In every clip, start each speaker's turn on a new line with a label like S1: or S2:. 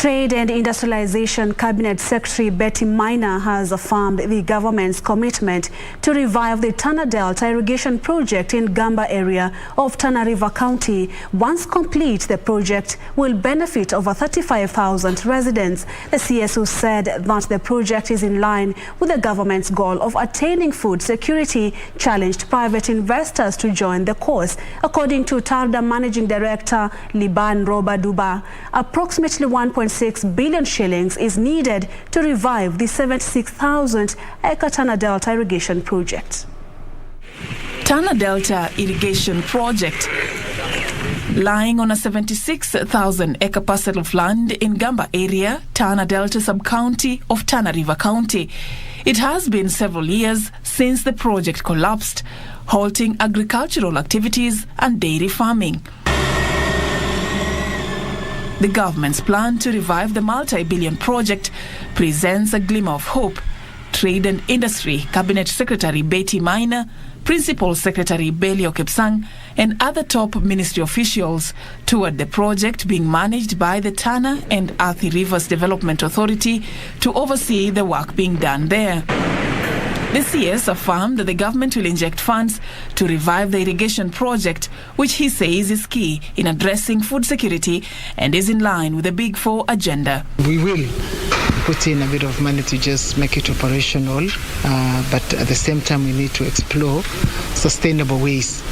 S1: Trade and Industrialization Cabinet Secretary Maina has affirmed the government's commitment to revive the Tana Delta Irrigation project in Gamba area of Tana River County. Once complete, the project will benefit over 35,000 residents. The CSO said that the project is in line with the government's goal of attaining food security, challenged private investors to join the cause. According to TARDA Managing Director Liban, Roba, Duba, approximately 1.6 billion shillings is needed to revive the 76,000-acre Tana Delta Irrigation project.
S2: Tana Delta Irrigation project, lying on a 76,000-acre parcel of land in Gamba area, Tana Delta sub-county of Tana River County. It has been several years since the project collapsed, halting agricultural activities and dairy farming. The government's plan to revive the multi-billion project presents a glimmer of hope. Trade and Industry Cabinet Secretary Maina, Principal Secretary Belio Kepsang, and other top ministry officials toured the project being managed by the Tana and Athi Rivers Development Authority to oversee the work being done there. The CS affirmed that the government will inject funds to revive the irrigation project, which he says is key in addressing food security and is in line with the Big Four agenda.
S3: We will put in a bit of money to just make it operational, but at the same time we need to explore sustainable ways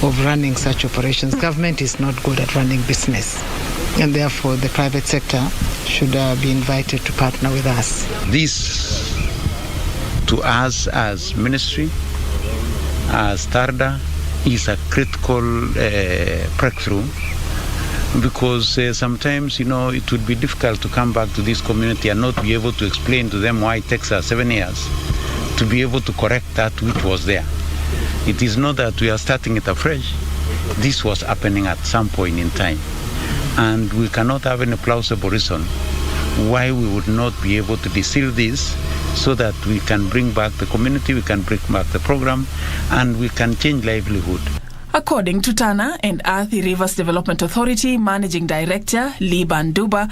S3: of running such operations. Government is not good at running business, and therefore the private sector should be invited to partner with us.
S4: This, to us as ministry, as TARDA, is a critical breakthrough, because sometimes, it would be difficult to come back to this community and not be able to explain to them why it takes us 7 years to be able to correct that which was there. It is not that we are starting it afresh. This was happening at some point in time, and we cannot have any plausible reason why we would not be able to distill this so that we can bring back the community, we can bring back the program, and we can change livelihood.
S2: According to Tana and Athi Rivers Development Authority Managing Director Liban, Duba,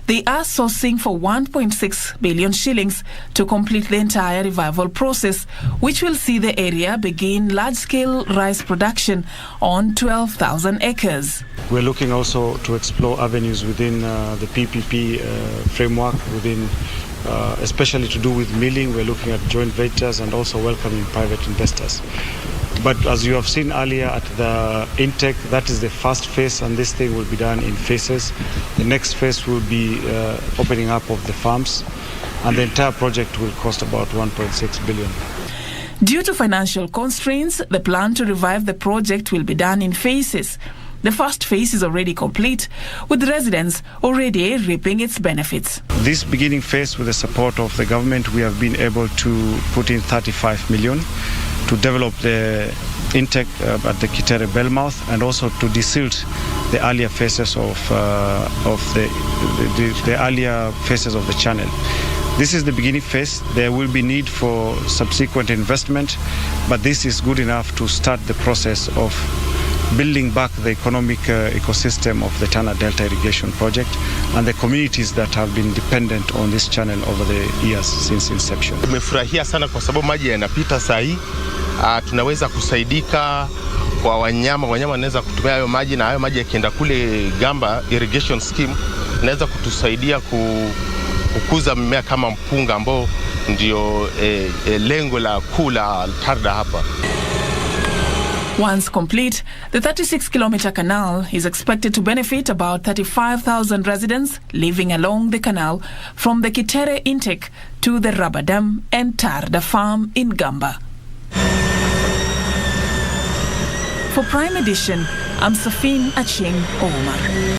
S2: they are sourcing for 1.6 billion shillings to complete the entire revival process, which will see the area begin large-scale rice production on 12,000 acres.
S5: We're looking also to explore avenues within the PPP framework, especially to do with milling. We're looking at joint ventures and also welcoming private investors. But as you have seen earlier at the intake, that is the first phase, and this thing will be done in phases. The next phase will be opening up of the farms, and the entire project will cost about 1.6 billion.
S2: Due to financial constraints, the plan to revive the project will be done in phases. The first phase is already complete, with residents already reaping its benefits.
S5: This beginning phase, with the support of the government, we have been able to put in 35 million to develop the intake at the Kitere Bellmouth, and also to desilt the earlier phases of the earlier phases of the channel. This is the beginning phase. There will be need for subsequent investment, but this is good enough to start the process of building back the economic ecosystem of the Tana Delta Irrigation project and the communities that have been dependent on this channel over the years since inception.
S6: Tumefurahia sana kwa sababu maji yanapita saa hii. Tunaweza kusaidika kwa wanyama wanaweza kutumia hayo maji, na hayo maji yakienda kule Gamba irrigation scheme inaweza kutusaidia kukuza mimea kama mpunga, ambao ndio lengo la kula TARDA hapa.
S2: Once complete, the 36-kilometer canal is expected to benefit about 35,000 residents living along the canal from the Kitere intake to the Roba Dam and TARDA farm in Gamba. For Prime Edition, I'm Safin Aching Omar.